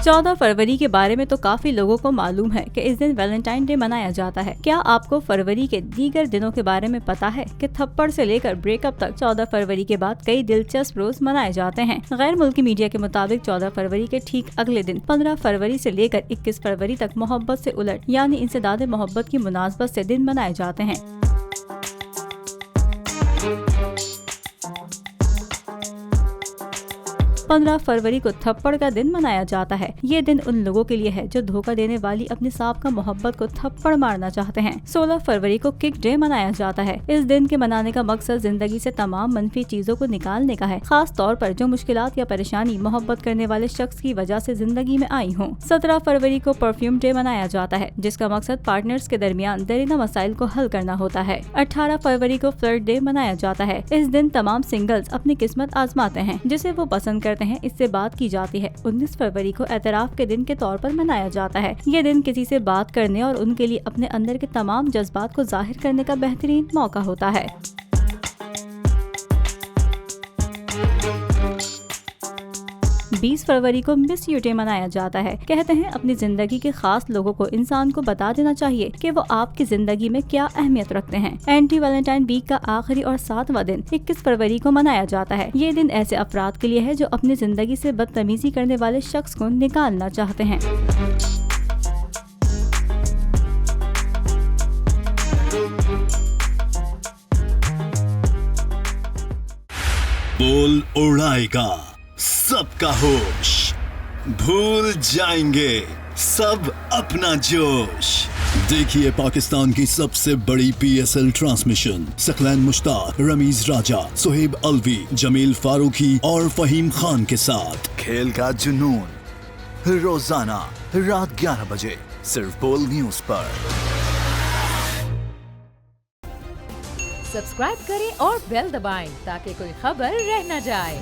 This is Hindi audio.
चौदह फरवरी के बारे में तो काफी लोगों को मालूम है कि इस दिन वैलेंटाइन डे मनाया जाता है। क्या आपको फरवरी के दीगर दिनों के बारे में पता है कि थप्पड़ से लेकर ब्रेकअप तक 14 फरवरी के बाद कई दिलचस्प रोज मनाए जाते हैं। गैर मुल्की मीडिया के मुताबिक 14 फरवरी के ठीक अगले दिन 15 फरवरी से लेकर 21 फरवरी तक मोहब्बत से उलट यानी इंसदाद मोहब्बत की मुनासबत से दिन मनाए जाते हैं। 15 फरवरी को थप्पड़ का दिन मनाया जाता है। ये दिन उन लोगों के लिए है जो धोखा देने वाली अपनी साबका मोहब्बत को थप्पड़ मारना चाहते हैं। 16 फरवरी को किक डे मनाया जाता है। इस दिन के मनाने का मकसद जिंदगी से तमाम मनफी चीजों को निकालने का है, खास तौर पर जो मुश्किलात या परेशानी मोहब्बत करने वाले शख्स की वजह से जिंदगी में आई हों। 17 फरवरी को परफ्यूम डे मनाया जाता है, जिसका मकसद पार्टनर्स के दरमियान दरीना मसाइल को हल करना होता है। 18 फरवरी को फ्लर्ट डे मनाया जाता है। इस दिन तमाम सिंगल्स अपनी किस्मत आजमाते हैं, जिसे वो पसंद करते हैं, इससे बात की जाती है। 19 फरवरी को एतराफ के दिन के तौर पर मनाया जाता है। ये दिन किसी से बात करने और उनके लिए अपने अंदर के तमाम जज्बात को जाहिर करने का बेहतरीन मौका होता है। 20 फरवरी को मिस यू डे मनाया जाता है। कहते हैं अपनी जिंदगी के खास लोगों को इंसान को बता देना चाहिए कि वो आपकी जिंदगी में क्या अहमियत रखते हैं। एंटी वैलेंटाइन वीक का आखिरी और 7वां दिन 21 फरवरी को मनाया जाता है। ये दिन ऐसे अफराद के लिए है जो अपनी जिंदगी से बदतमीजी करने वाले शख्स को निकालना चाहते हैं। बोल उड़ाएगा सबका होश, भूल जाएंगे सब अपना जोश। देखिए पाकिस्तान की सबसे बड़ी PSL ट्रांसमिशन सकलैन मुश्ताक, रमीज राजा, सुहेब अलवी, जमील फारूकी और फहीम खान के साथ खेल का जुनून रोजाना रात 11 बजे सिर्फ बोल न्यूज पर। सब्सक्राइब करें और बेल दबाएं ताकि कोई खबर रह न जाए।